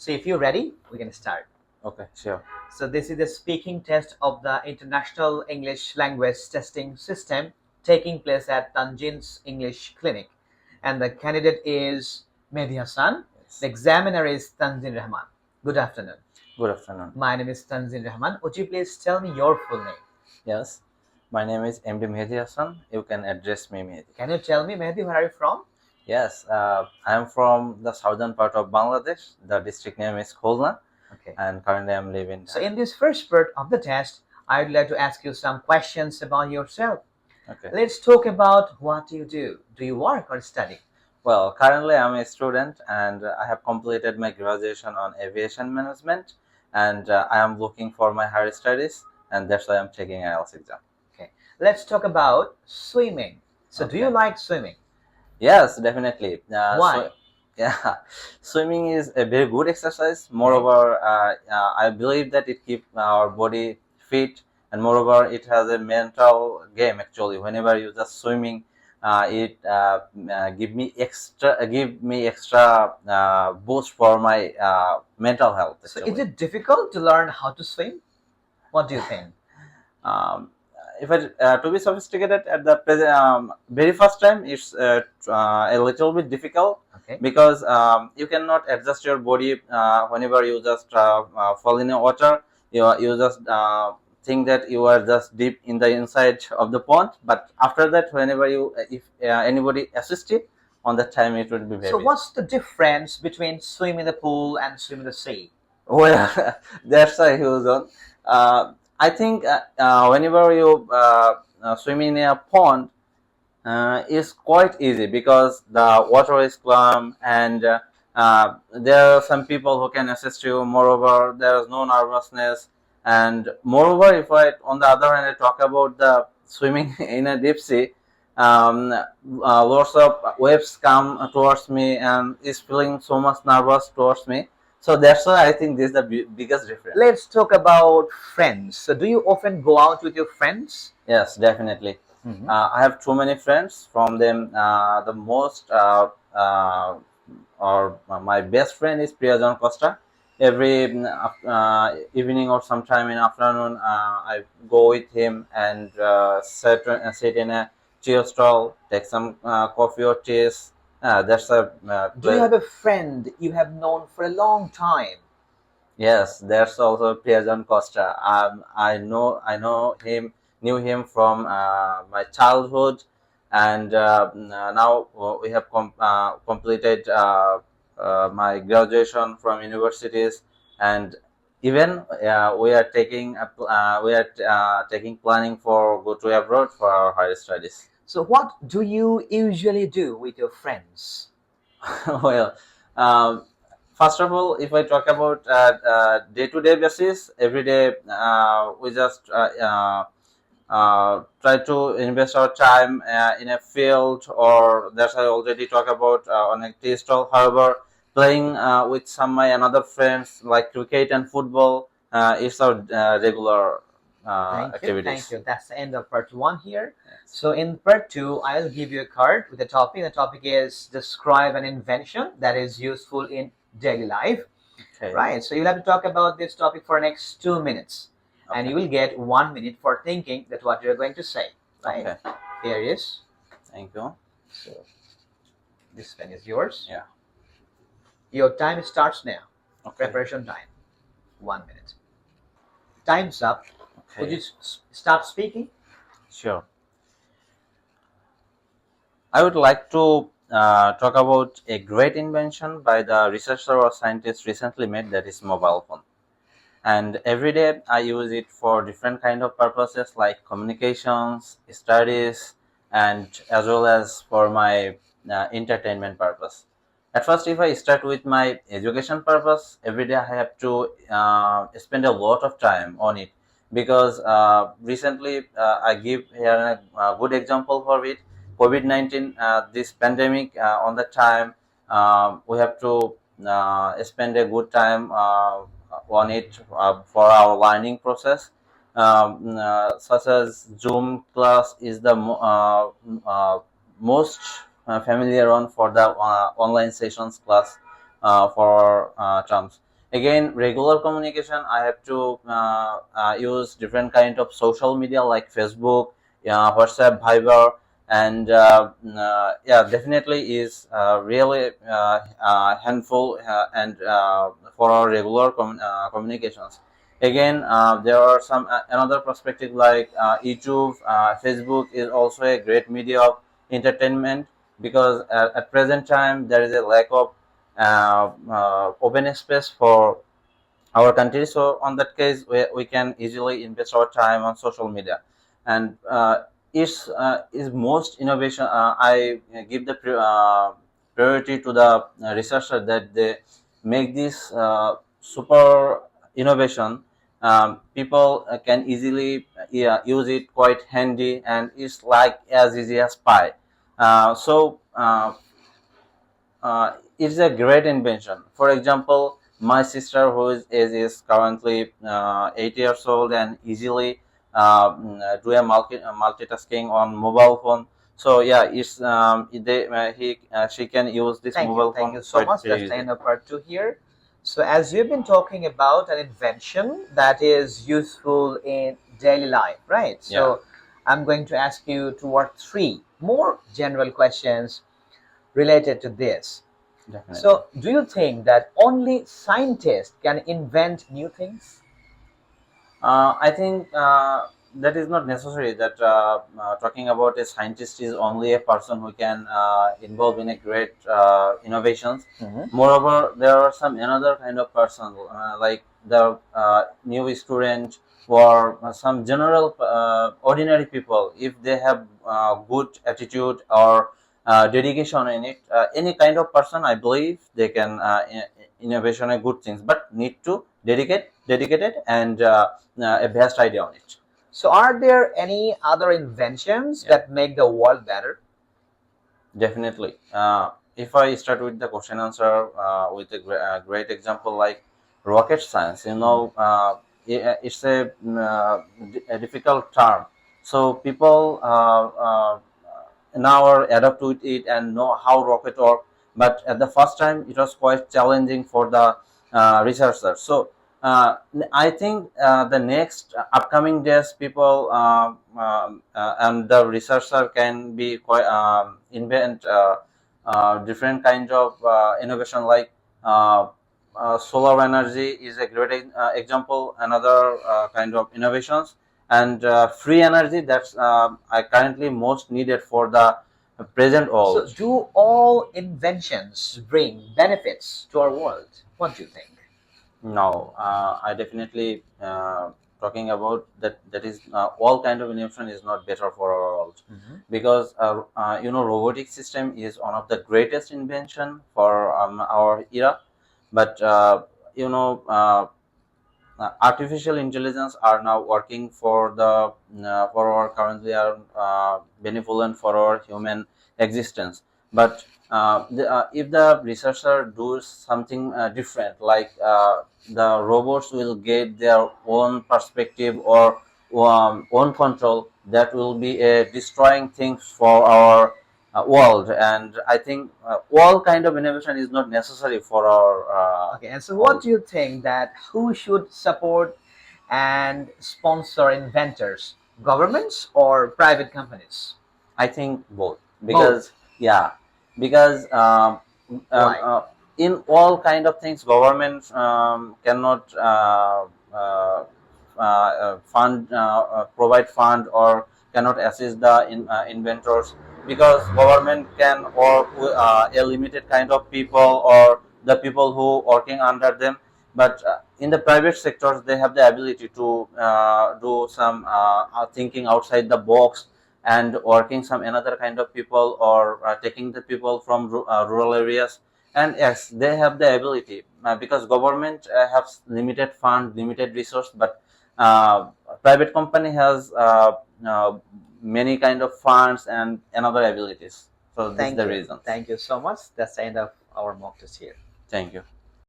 So if you're ready, we can start. Okay, sure. So this is the speaking test of the International English Language Testing System taking place at Tanjins English Clinic. And the candidate is Mehdi Hassan. Yes. The examiner is Tanjin Rahman. Good afternoon. Good afternoon. My name is Tanjin Rahman. Would you please tell me your full name? Yes, my name is MD Mehdi Hassan. You can address me Mehdi. Can you tell me, Mehdi, where are you from? Yes, I am from the southern part of Bangladesh. The district name is Khulna, Okay. and currently I am living. So in this first part of the test, I would like to ask you some questions about yourself. Okay. Let's talk about what you do. Do you work or study? Well, currently I am a student, and I have completed my graduation on aviation management, and I am looking for my higher studies, and that's why I'm taking IELTS exam. Okay. Let's talk about swimming. So do you Okay. like swimming? Yes, definitely. Why? Yeah, swimming is a very good exercise. Moreover, I believe that it keeps our body fit, and moreover, it has a mental game. Actually, whenever you just swimming, it give me extra boost for my mental health. So Actually. is it difficult to learn how to swim? What do you think? If I to be sophisticated at the very first time, it's a little bit difficult. Okay. Because you cannot adjust your body whenever you just fall in the water. You just think that you are just deep in the inside of the pond, but after that, whenever you if anybody assists you on that time, it would be very. So what's the difference between swim in the pool and swim in the sea? Well, that's a huge one. I think whenever you swim in a pond, is quite easy because the water is calm, and there are some people who can assist you. Moreover, there is no nervousness, and moreover, if I on the other hand I talk about the swimming in a deep sea, lots of waves come towards me and is feeling so much nervous towards me. So that's why I think this is the biggest difference. Let's talk about friends. So do you often go out with your friends? Yes, definitely. I have too many friends. From them, the most or my best friend is Priyajan Costa. Every evening or sometime in afternoon, I go with him and sit in a tea stall, take some coffee or teas. That's a. Do you have a friend you have known for a long time? Yes, there's also Priyajan Costa. I knew him from my childhood, and now we have completed my graduation from universities, and even we are taking taking planning for go to abroad for our higher studies. So what do you usually do with your friends? Well, first of all, if I talk about day-to-day basis, every day we just try to invest our time in a field, or that's I already talk about on a tea stall. However, playing with some my another friends like cricket and football is our regular activities. Thank you. That's the end of part 1 here. So in part 2, I'll give you a card with a topic. The topic is describe an invention that is useful in daily life. Okay. Right. So you'll have to talk about this topic for next 2 minutes. Okay. And you will get 1 minute for thinking that what you're going to say. Right. Okay. Here it is. Thank you. So this pen is yours. Yeah. Your time starts now. Okay. Preparation time. 1 minute. Time's up. Okay. Would you start speaking? Sure. I would like to talk about a great invention by the researcher or scientist recently made, that is mobile phone. And every day I use it for different kind of purposes like communications, studies, and as well as for my entertainment purpose. At first, if I start with my education purpose, every day I have to spend a lot of time on it, because recently I give here a good example for it. COVID-19, this pandemic, on the time we have to spend a good time on it for our learning process, such as Zoom class is the most familiar one for the online sessions class for terms. Again, regular communication, I have to use different kind of social media like Facebook, WhatsApp, Viber, and yeah, definitely is really handful and for our regular communications. Again, there are some another perspective like YouTube, Facebook is also a great media of entertainment, because at present time there is a lack of open space for our country. So on that case, we can easily invest our time on social media. And is most innovation, I give the priority to the researcher that they make this super innovation. People can easily use it quite handy, and it's like as easy as pie. It's a great invention. For example, my sister, whose age is currently 8 years old, and easily do a multitasking on mobile phone. So yeah, it's she can use this mobile Thank phone you so quite much. very That's the easily. end of part 2 here. So, as we've been talking about an invention that is useful in daily life, right? Yeah, So, I'm going to ask you two or three more general questions related to this. definitely. So, do you think that only scientists can invent new things? I think that is not necessary. That talking about a scientist is only a person who can involve in a great innovations. Mhm. Moreover, there are some another kind of person like the new student, or some general ordinary people. If they have good attitude or dedication in it, any kind of person, I believe they can innovation a good things, but need to dedicated and a best idea on it. So, are there any other inventions Yeah, that make the world better? definitely. If I start with the question answer with a great example like rocket science, it's a difficult term. So people now are adapt to it and know how rocket work. But at the first time, it was quite challenging for the researchers. So I think the next upcoming days, people and the researcher can be quite invent different kind of innovation like uh, solar energy is a great example. Another kind of innovations, and free energy, that's I currently most needed for the present So, world. do all inventions bring benefits to our world? What do you think? No, I definitely talking about that. That is all kind of innovation is not better for our world, Mhm. because robotic system is one of the greatest invention for our era. But you know artificial intelligence are now working for the for our currently are benevolent for our human existence. But if the researcher does something different, like the robots will get their own perspective or own control, that will be a destroying things for our world. And I think all kind of innovation is not necessary for our Okay, and so what world. do you think that who should support and sponsor inventors? Governments or private companies? I think both, Both. because yeah, because Why? in all kind of things, government cannot fund provide fund or cannot assist the inventors, because government can work with a limited kind of people or the people who working under them. But in the private sectors, they have the ability to do some thinking outside the box and working some another kind of people, or taking the people from rural areas. And yes, they have the ability, because government has limited fund, limited resource. But uh, private company has many kind of funds and another abilities. So this is Thank the you. reasons. Thank you so much. That's the end of our mock test here. Thank you.